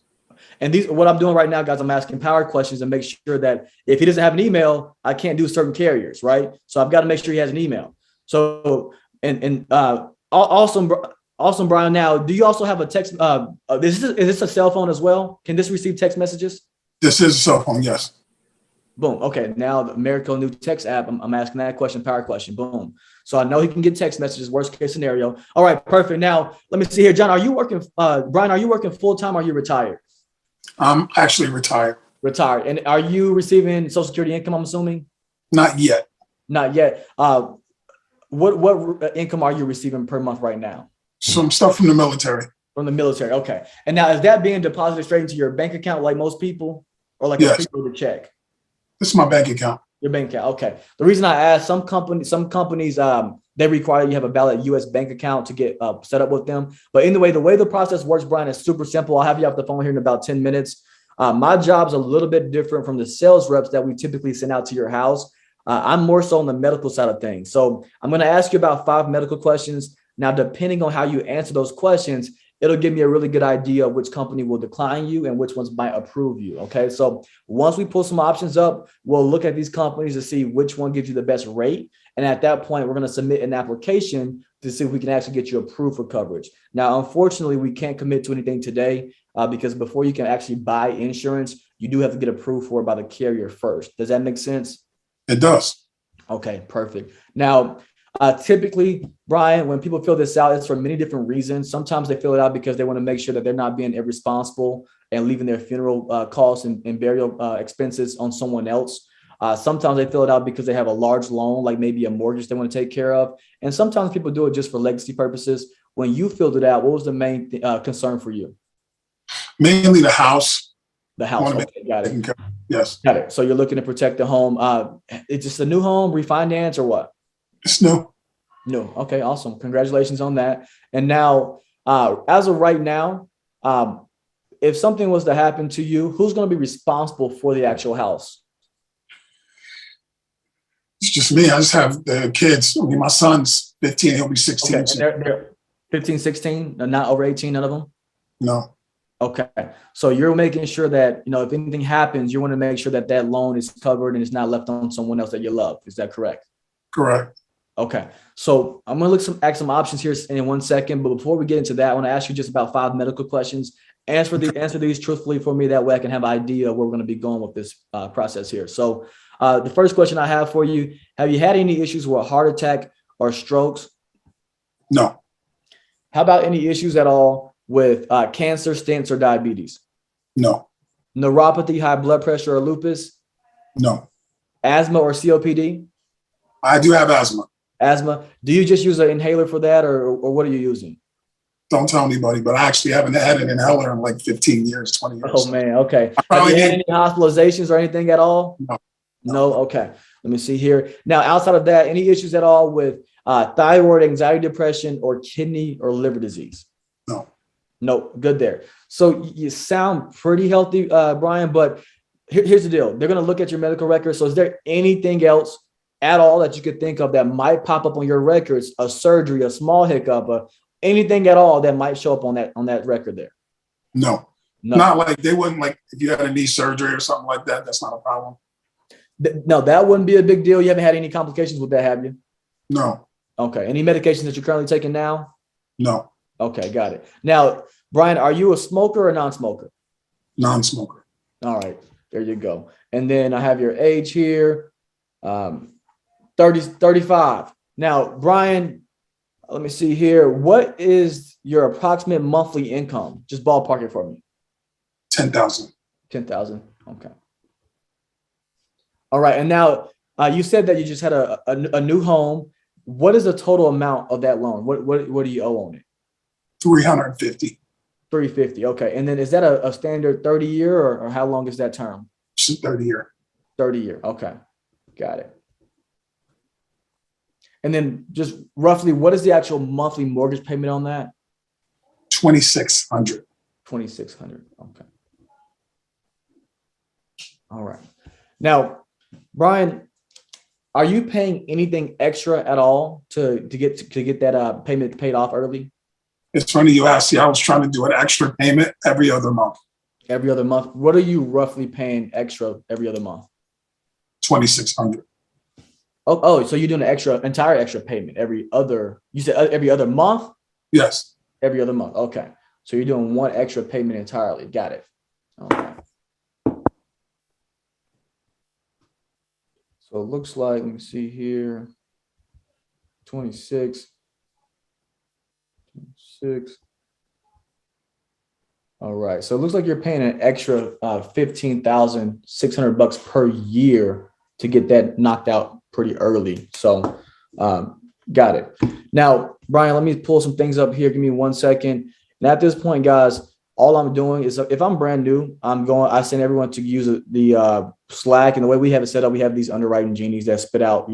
And what I'm doing right now, guys, I'm asking power questions and make sure that if he doesn't have an email, I can't do certain carriers, right? So I've got to make sure he has an email. So, awesome, Brian. Now, do you also have a text? Is this a cell phone as well? Can this receive text messages? This is a cell phone, yes. Boom. Okay. Now the Americo new text app, I'm asking that question, power question. Boom. So I know he can get text messages, worst case scenario. All right, perfect. Now let me see here. John, are you working, Brian, are you working full-time or are you retired? I'm actually retired. Retired. And are you receiving Social Security income, I'm assuming? Not yet. Not yet. What income are you receiving per month right now? Some stuff from the military. From the military. Okay. And now is that being deposited straight into your bank account like most people, or like a prepaid check? This is my bank account. Your bank account. Okay. The reason I asked, some companies, they require you have a valid U.S. bank account to get set up with them. But anyway, the way the process works, Brian, is super simple. I'll have you off the phone here in about 10 minutes. My job's a little bit different from the sales reps that we typically send out to your house. I'm more so on the medical side of things. So I'm going to ask you about 5 medical questions. Now, depending on how you answer those questions, it'll give me a really good idea of which company will decline you and which ones might approve you. Okay. So once we pull some options up, we'll look at these companies to see which one gives you the best rate. And at that point, we're going to submit an application to see if we can actually get you approved for coverage. Now, unfortunately, we can't commit to anything today because before you can actually buy insurance, you do have to get approved for it by the carrier first. Does that make sense? It does. Okay, perfect. Now, typically, Brian, when people fill this out, it's for many different reasons. Sometimes they fill it out because they want to make sure that they're not being irresponsible and leaving their funeral costs and burial expenses on someone else. Sometimes they fill it out because they have a large loan, like maybe a mortgage they want to take care of. And sometimes people do it just for legacy purposes. When you filled it out, what was the main concern for you? Mainly the house. The house. Okay, got it. Yes. Got it. So you're looking to protect the home. It's just a new home, refinance, or what? It's new. New. Okay, awesome. Congratulations on that. And now, as of right now, if something was to happen to you, who's going to be responsible for the actual house? It's just me. I just have the kids. I mean, my son's 15. He'll be 16. Okay. They're 15, 16, not over 18, none of them? No. Okay. So you're making sure that, if anything happens, you want to make sure that that loan is covered and it's not left on someone else that you love. Is that correct? Correct. Okay. So I'm going to at some options here in 1 second. But before we get into that, I want to ask you just about 5 medical questions. Answer these truthfully for me. That way I can have an idea of where we're going to be going with this process here. So the first question I have for you, have you had any issues with a heart attack or strokes? No. How about any issues at all with cancer, stents, or diabetes? No. Neuropathy, high blood pressure, or lupus? No. Asthma or COPD? I do have asthma. Asthma. Do you just use an inhaler for that, or what are you using? Don't tell anybody, but I actually haven't had an inhaler in like 15 years, 20 years. Oh, man. Okay. Have you had any hospitalizations or anything at all? No. No. Okay. Let me see here. Now, outside of that, any issues at all with thyroid, anxiety, depression, or kidney or liver disease? No. No. Good there. So you sound pretty healthy, Brian, but here's the deal. They're going to look at your medical records. So is there anything else at all that you could think of that might pop up on your records, a surgery, a small hiccup, anything at all that might show up on that record there? No. Not like they wouldn't, like if you had a knee surgery or something like that, that's not a problem. No, that wouldn't be a big deal. You haven't had any complications with that, have you? No. Okay. Any medications that you're currently taking now? No. Okay, got it. Now, Brian, are you a smoker or non-smoker? Non-smoker. All right, there you go. And then I have your age here, 35. Now, Brian, let me see here. What is your approximate monthly income? Just ballpark it for me. 10,000. 10,000. Okay. All right. And now you said that you just had a new home. What is the total amount of that loan? What do you owe on it? 350. 350. Okay. And then is that a standard 30-year or how long is that term? 30-year. 30-year. Okay. Got it. And then just roughly, what is the actual monthly mortgage payment on that? 2,600. 2,600. Okay. All right. Now, Brian, are you paying anything extra at all to get that payment paid off early? It's funny you asked. See, I was trying to do an extra payment every other month. Every other month. What are you roughly paying extra every other month? 2,600. Oh, so you're doing an entire extra payment you said every other month? Yes. Every other month. Okay. So you're doing one extra payment entirely. Got it. Okay. So it looks like, let me see here, 26. All right. So it looks like you're paying an extra $15,600 per year to get that knocked out pretty early. So got it. Now, Brian, let me pull some things up here. Give me 1 second. And at this point, guys, all I'm doing is if I'm brand new, I send everyone to use the Slack. And the way we have it set up, we have these underwriting genies that spit out,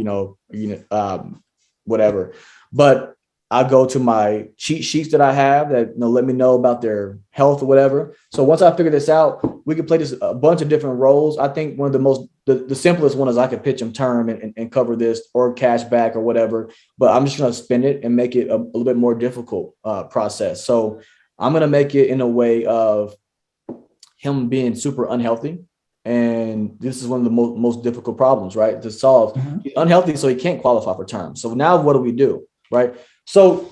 whatever. But I go to my cheat sheets that I have that let me know about their health or whatever. So once I figure this out, we can play this a bunch of different roles. I think one of the simplest one is I could pitch them term and cover this or cash back or whatever. But I'm just going to spin it and make it a little bit more difficult process. So I'm going to make it in a way of him being super unhealthy. And this is one of the most difficult problems, right, to solve. He's unhealthy, so he can't qualify for term. So now what do we do, right? So,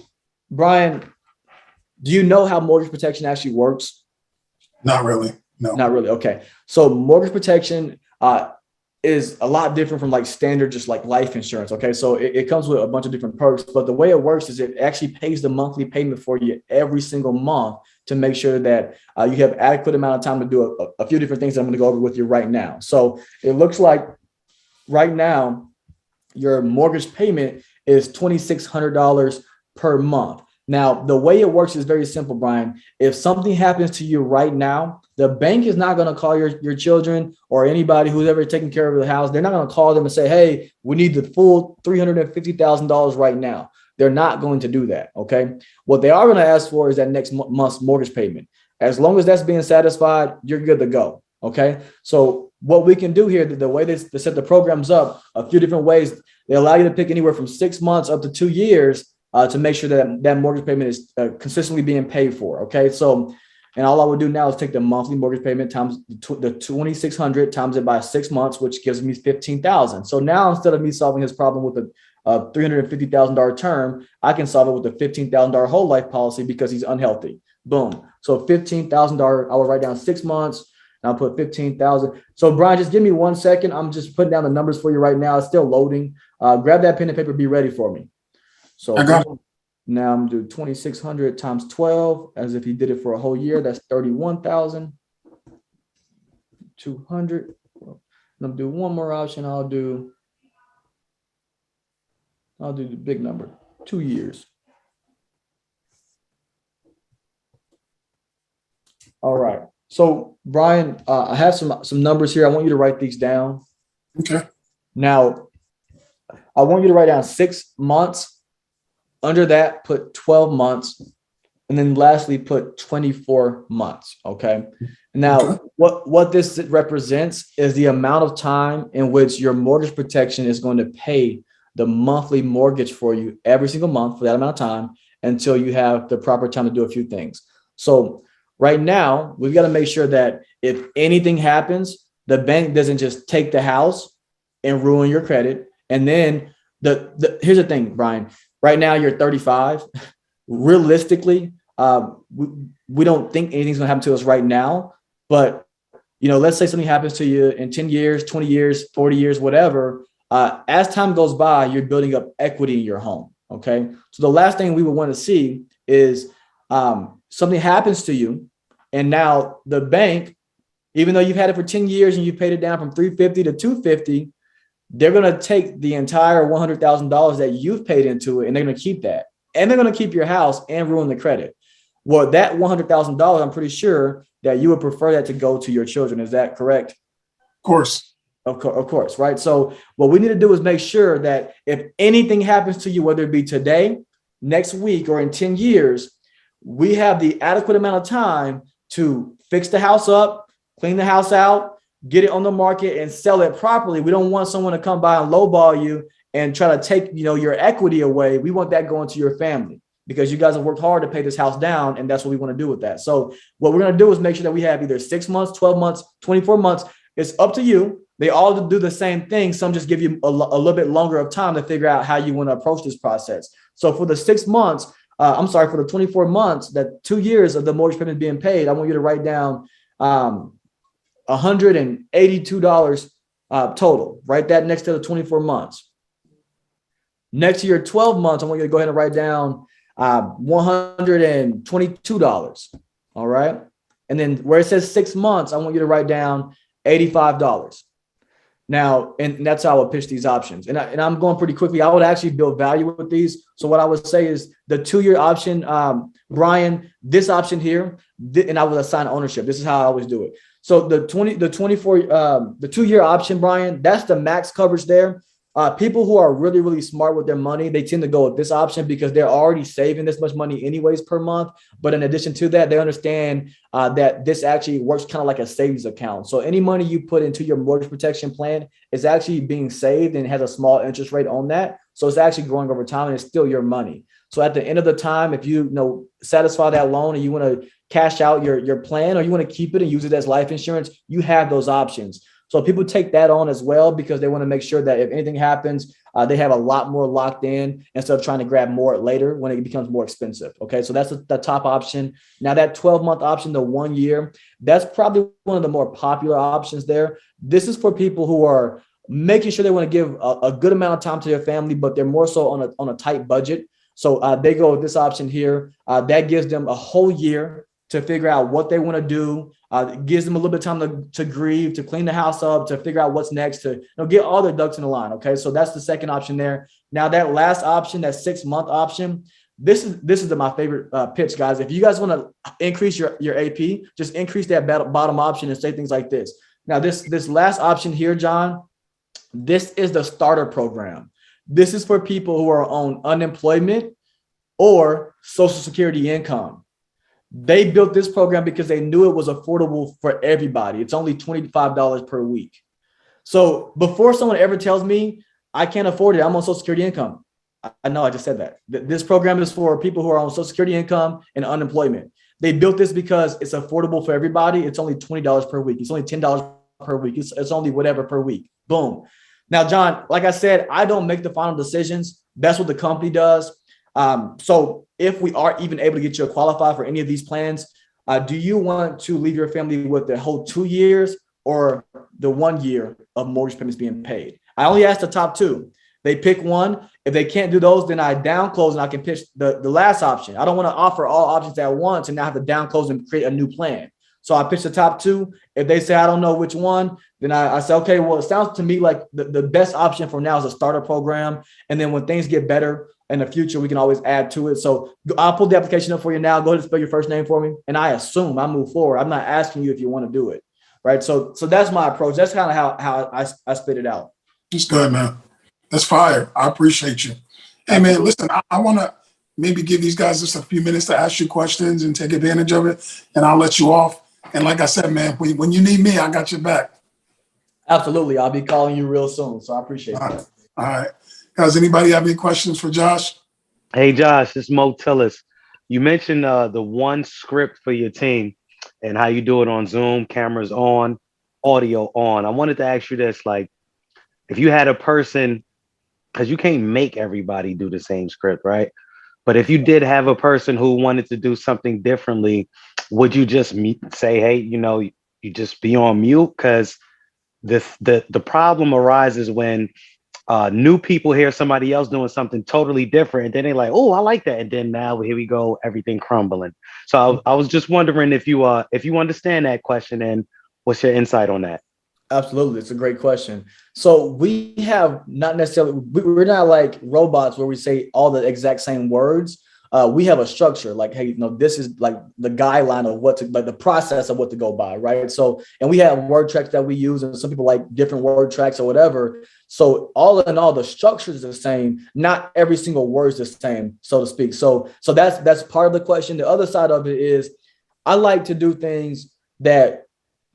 Brian, do you know how mortgage protection actually works? Not really. No. Not really. Okay. So mortgage protection is a lot different from like standard, just like life insurance. Okay. So it comes with a bunch of different perks, but the way it works is it actually pays the monthly payment for you every single month to make sure that you have adequate amount of time to do a few different things I'm going to go over with you right now. So it looks like right now, your mortgage payment is $2,600 per month. Now, the way it works is very simple, Brian. If something happens to you right now, the bank is not going to call your children or anybody who's ever taking care of the house. They're not going to call them and say, hey, we need the full $350,000 right now. They're not going to do that. Okay. What they are going to ask for is that next month's mortgage payment. As long as that's being satisfied, you're good to go. Okay. So what we can do here, the way they set the programs up, a few different ways, they allow you to pick anywhere from 6 months up to 2 years to make sure that that mortgage payment is consistently being paid for. Okay. So, and all I would do now is take the monthly mortgage payment times the 2,600 times it by 6 months, which gives me 15,000. So now instead of me solving his problem with a $350,000 term, I can solve it with a $15,000 whole life policy because he's unhealthy. Boom. So $15,000. I will write down 6 months. And I'll put 15,000. So Brian, just give me 1 second. I'm just putting down the numbers for you right now. It's still loading. Grab that pen and paper. Be ready for me. So I got it. Now I'm doing 2,600 times 12, as if he did it for a whole year. That's 31,200. I'm do one more option. I'll do the big number, 2 years. All right. So Brian, I have some numbers here. I want you to write these down. Okay. Now, I want you to write down 6 months. Under that, put 12 months. And then lastly, put 24 months. Okay. Now, Okay. what this represents is the amount of time in which your mortgage protection is going to pay the monthly mortgage for you every single month for that amount of time until you have the proper time to do a few things. So right now, we've got to make sure that if anything happens, the bank doesn't just take the house and ruin your credit. And then here's the thing, Brian. Right now, you're 35. Realistically, we don't think anything's going to happen to us right now. But, let's say something happens to you in 10 years, 20 years, 40 years, whatever. As time goes by, you're building up equity in your home. Okay. So the last thing we would want to see is something happens to you. And now the bank, even though you've had it for 10 years and you paid it down from 350 to 250, they're going to take the entire $100,000 that you've paid into it, and they're going to keep that. And they're going to keep your house and ruin the credit. Well, that $100,000, I'm pretty sure that you would prefer that to go to your children. Is that correct? Of course. Of course, right? So what we need to do is make sure that if anything happens to you, whether it be today, next week, or in 10 years, we have the adequate amount of time to fix the house up, clean the house out, get it on the market and sell it properly. We don't want someone to come by and lowball you and try to take, your equity away. We want that going to your family because you guys have worked hard to pay this house down. And that's what we want to do with that. So what we're going to do is make sure that we have either 6 months, 12 months, 24 months. It's up to you. They all do the same thing. Some just give you a little bit longer of time to figure out how you want to approach this process. So for the 6 months, for the 24 months, that 2 years of the mortgage payment being paid, I want you to write down $182 total. Write that next to the 24 months. Next to your 12 months, I want you to go ahead and write down $122. All right. And then where it says 6 months, I want you to write down $85. Now, and that's how I would pitch these options. And I'm going pretty quickly. I would actually build value with these. So what I would say is the 2-year option, Brian, this option here, and I would assign ownership. This is how I always do it. So the 2-year option, Brian, that's the max coverage there. People who are really, really smart with their money, they tend to go with this option because they're already saving this much money anyways per month. But in addition to that, they understand that this actually works kind of like a savings account. So any money you put into your mortgage protection plan is actually being saved and has a small interest rate on that. So it's actually growing over time and it's still your money. So at the end of the time, if you know satisfy that loan and you want to cash out your plan, or you want to keep it and use it as life insurance, you have those options. So people take that on as well because they want to make sure that if anything happens, they have a lot more locked in instead of trying to grab more later when it becomes more expensive. Okay, so that's the top option. Now that 12-month option, the 1 year, that's probably one of the more popular options there. This is for people who are making sure they want to give a good amount of time to their family, but they're more so on a tight budget. So they go with this option here. That gives them a whole year to figure out what they want to do. It gives them a little bit of time to grieve, to clean the house up, to figure out what's next, to get all their ducks in a line. Okay, so that's the second option there. Now that last option, that 6-month option, this is my favorite pitch, guys. If you guys want to increase your AP, just increase that bottom option and say things like this. Now this last option here, John, this is the starter program. This is for people who are on unemployment or Social Security income. They built this program because they knew it was affordable for everybody. It's only $25 per week. So before someone ever tells me I can't afford it, I'm on Social Security income, I know I just said that. This program is for people who are on Social Security income and unemployment. They built this because it's affordable for everybody. It's only $20 per week. It's only $10 per week. It's only whatever per week. Boom. Now, John, like I said, I don't make the final decisions. That's what the company does. So if we are even able to get you to qualify for any of these plans, do you want to leave your family with the whole 2 years or the 1 year of mortgage payments being paid? I only asked the top two. They pick one. If they can't do those, then I down close and I can pitch the last option. I don't want to offer all options at once and now have to down close and create a new plan. So I pitch the top two. If they say I don't know which one, then I say, okay, well, it sounds to me like the best option for now is a starter program. And then when things get better in the future, we can always add to it. So I'll pull the application up for you now. Go ahead and spell your first name for me. And I assume I move forward. I'm not asking you if you want to do it. Right. So that's my approach. That's kind of how I spit it out. That's good, man. That's fire. I appreciate you. Hey, man, listen, I want to maybe give these guys just a few minutes to ask you questions and take advantage of it. And I'll let you off. And like I said, man, when you need me, I got your back. Absolutely. I'll be calling you real soon. So I appreciate that. All right. Guys, anybody have any questions for Josh? Hey, Josh, this is Mo Tillis. You mentioned the one script for your team and how you do it on Zoom, cameras on, audio on. I wanted to ask you this, like, if you had a person, because you can't make everybody do the same script, right? But if you did have a person who wanted to do something differently, would you just say, hey, you just be on mute? Because the problem arises when new people hear somebody else doing something totally different, and then they're like, oh, I like that. And then now here we go, everything crumbling. So I was just wondering if you understand that question and what's your insight on that? Absolutely. It's a great question. So we have not necessarily, we're not like robots where we say all the exact same words. We have a structure like, hey, this is like the guideline of like the process of what to go by, right? So, and we have word tracks that we use, and some people like different word tracks or whatever. So all in all, the structure is the same. Not every single word is the same, so to speak. So that's part of the question. The other side of it is I like to do things that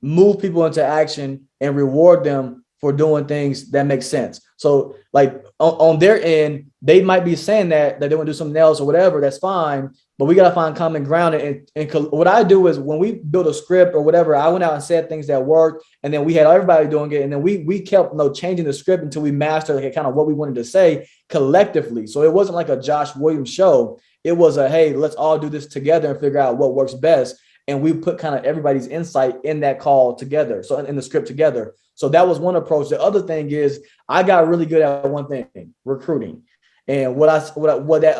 move people into action and reward them for doing things that make sense. So like on their end, they might be saying that they want to do something else or whatever, that's fine, but we got to find common ground. And what I do is when we build a script or whatever, I went out and said things that worked, and then we had everybody doing it. And then we kept changing the script until we mastered like kind of what we wanted to say collectively. So it wasn't like a Josh Williams show. It was a, hey, let's all do this together and figure out what works best. And we put kind of everybody's insight in that call together. So in the script together. So that was one approach. The other thing is I got really good at one thing, recruiting. And what that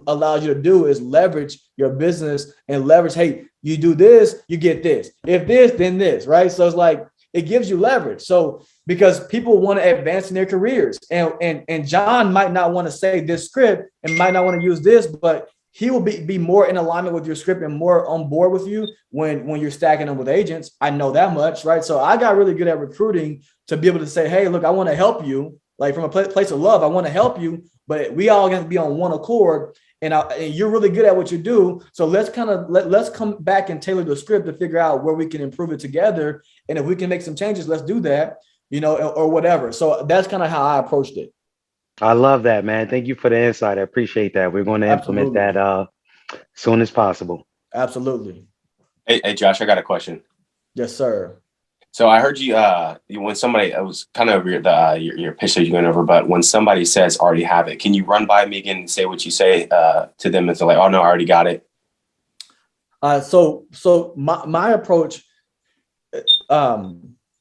allows you to do is leverage your business and leverage, hey, you do this, you get this. If this, then this, right? So it's like, it gives you leverage. So because people want to advance in their careers, and John might not want to say this script and might not want to use this, but he will be more in alignment with your script and more on board with you when you're stacking them with agents. I know that much, right? So I got really good at recruiting to be able to say, hey, look, I want to help you. Like from a place of love, I want to help you, but we all got to be on one accord. And you're really good at what you do. So let's come back and tailor the script to figure out where we can improve it together. And if we can make some changes, let's do that, or whatever. So that's kind of how I approached it. I love that, man. Thank you for the insight. I appreciate that. We're going to implement Absolutely. that soon as possible. Absolutely. Hey, Josh, I got a question. Yes, sir. So I heard you, when somebody, it was kind of your pitch that you went over, but when somebody says already have it, can you run by me again and say what you say to them? And say like, oh no, I already got it. So my approach, I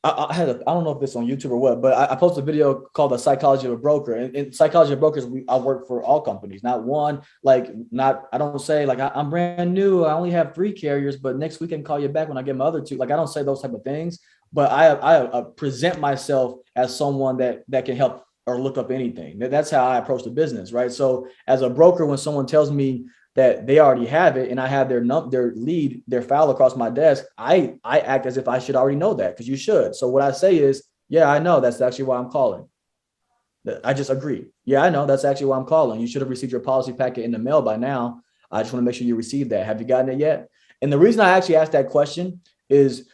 don't know if this is on YouTube or what, but I posted a video called The Psychology of a Broker. And in Psychology of Brokers, I work for all companies, not one, I don't say like, I'm brand new, I only have 3 carriers, but next week I can call you back when I get my other 2. Like, I don't say those type of things, but I present myself as someone that can help or look up anything. That's how I approach the business, right? So as a broker, when someone tells me that they already have it and I have their file across my desk, I act as if I should already know that, because you should. So what I say is, yeah, I know, that's actually why I'm calling. I just agree. Yeah, I know, that's actually why I'm calling. You should have received your policy packet in the mail by now. I just want to make sure you received that. Have you gotten it yet? And the reason I actually asked that question is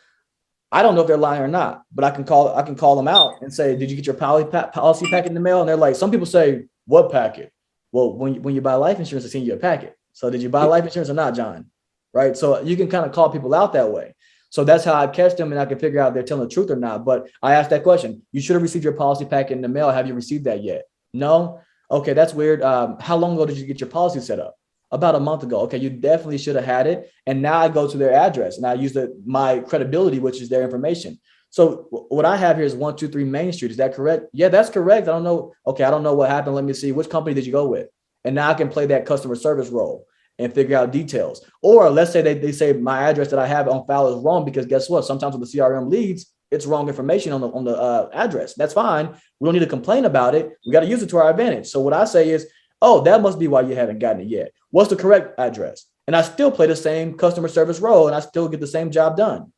I don't know if they're lying or not, but I can call them out and say, did you get your policy packet in the mail? And they're like, some people say, what packet? Well, when you buy life insurance, they send you a packet. So did you buy life insurance or not, John? Right. So you can kind of call people out that way. So that's how I catch them, and I can figure out if they're telling the truth or not. But I asked that question. You should have received your policy packet in the mail. Have you received that yet? No. Okay, that's weird. How long ago did you get your policy set up? About a month ago. Okay, you definitely should have had it. And now I go to their address and I use my credibility, which is their information. So what I have here is 123 Main Street. Is that correct? Yeah, that's correct. I don't know. Okay, I don't know what happened. Let me see. Which company did you go with? And now I can play that customer service role and figure out details. Or let's say they say my address that I have on file is wrong, because guess what? Sometimes with the CRM leads, it's wrong information on the address. That's fine. We don't need to complain about it. We got to use it to our advantage. So what I say is, oh, that must be why you haven't gotten it yet. What's the correct address? And I still play the same customer service role and I still get the same job done.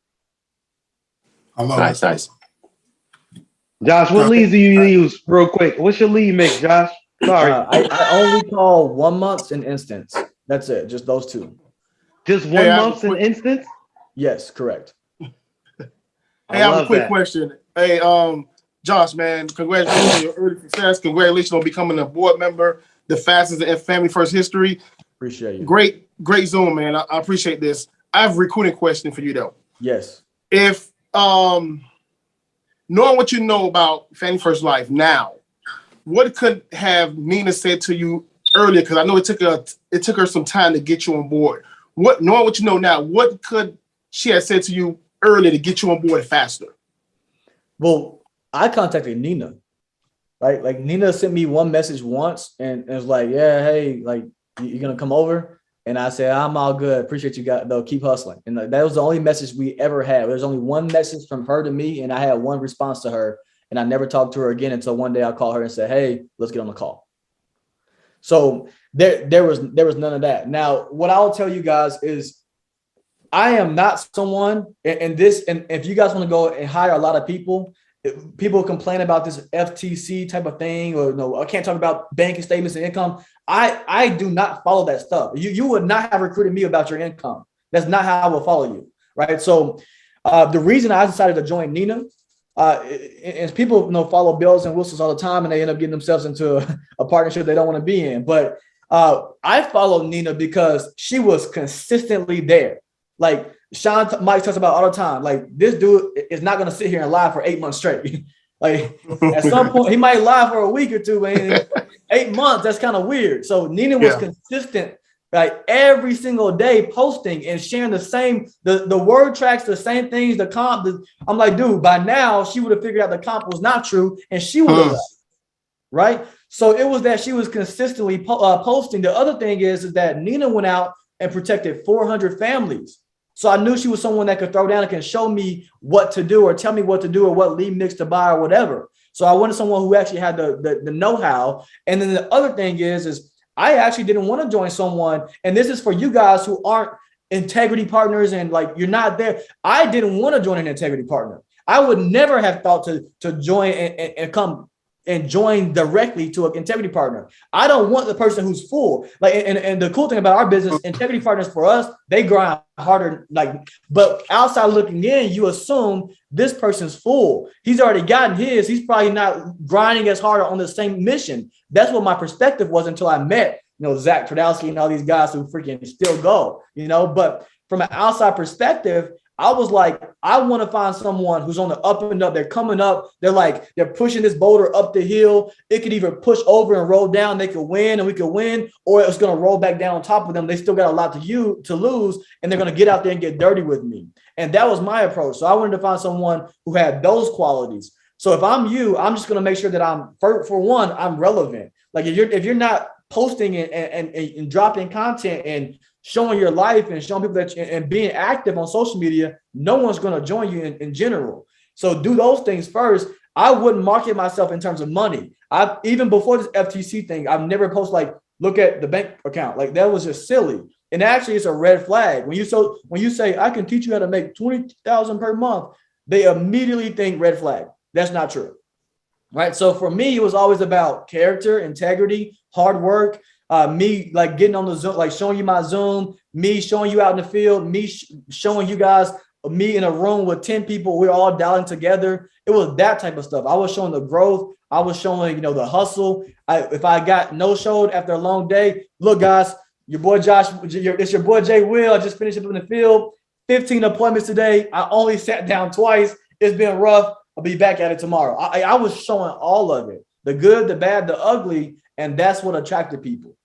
I love Nice, it. nice. Josh, what leads do you use real quick? What's your lead mix, Josh? Sorry. I only call 1 month and instance. That's it. Just those 2. Just 1 month in instance? Yes, correct. Hey, I have a quick question. Hey, Josh, man, congratulations on your early success. Congratulations on becoming a board member, the fastest in Family First history. Appreciate you. Great Zoom, man. I appreciate this. I have a recruiting question for you, though. Yes. If knowing what you know about Family First Life now, what could have Nina said to you earlier? Because I know it took her some time to get you on board. Knowing what you know now, what could she have said to you earlier to get you on board faster? Well, I contacted Nina, right? Like Nina sent me one message once and it was like, yeah, hey, like you're going to come over? And I said, I'm all good. Appreciate you guys, though. Keep hustling. And that was the only message we ever had. There's only one message from her to me. And I had one response to her, and I never talked to her again until one day I called her and said, hey, let's get on the call. So there was none of that. Now, what I'll tell you guys is I am not someone, and if you guys want to go and hire a lot of people complain about this FTC type of thing, or no, I can't talk about banking statements and income. I do not follow that stuff. You would not have recruited me about your income. That's not how I will follow you, right? So the reason I decided to join Nina, and people follow bells and whistles all the time, and they end up getting themselves into a partnership they don't want to be in. But I followed Nina because she was consistently there. Like Mike talks about all the time. Like, this dude is not going to sit here and lie for 8 months straight. Like, at some point he might lie for a week or two, man. 8 months, that's kind of weird. So Nina was consistent, like every single day, posting and sharing the word tracks, the same things, the comp. I'm like, dude, by now she would have figured out the comp was not true, and she would have left, right? So it was that she was consistently posting. The other thing is that Nina went out and protected 400 families. So I knew she was someone that could throw down and can show me what to do or tell me what to do or what lead mix to buy or whatever. So I wanted someone who actually had the know-how. And then the other thing is I actually didn't want to join someone. And this is for you guys who aren't integrity partners and like you're not there. I didn't want to join an integrity partner. I would never have thought to join and come and join directly to an integrity partner. I don't want the person who's full. Like, and the cool thing about our business, integrity partners for us, they grind harder. Like, but outside looking in, you assume this person's full. He's already gotten his. He's probably not grinding as hard on the same mission. That's what my perspective was until I met, Zach Tradowski and all these guys who freaking still go, But from an outside perspective, I was like, I want to find someone who's on the up and up. They're coming up. They're pushing this boulder up the hill. It could either push over and roll down. They could win and we could win, or it's going to roll back down on top of them. They still got a lot to lose, and they're going to get out there and get dirty with me. And that was my approach. So I wanted to find someone who had those qualities. So if I'm you, I'm just going to make sure that for one, I'm relevant. Like if you're not posting and dropping content and showing your life and showing people that and being active on social media, no one's going to join you in general. So do those things first. I wouldn't market myself in terms of money. Even before this FTC thing, I've never posted like, look at the bank account. Like that was just silly. And actually it's a red flag. When you say, I can teach you how to make 20,000 per month, they immediately think red flag. That's not true. Right. So for me, it was always about character, integrity, hard work. Me like getting on the Zoom, like showing you my Zoom, me showing you out in the field, me showing you guys, me in a room with 10 people, we're all dialing together. It was that type of stuff. I was showing the growth. I was showing, the hustle. If I got no showed after a long day, look guys, your boy Josh, it's your boy Jay Will. I just finished up in the field, 15 appointments today. I only sat down twice. It's been rough. I'll be back at it tomorrow. I was showing all of it, the good, the bad, the ugly. And that's what attracted people.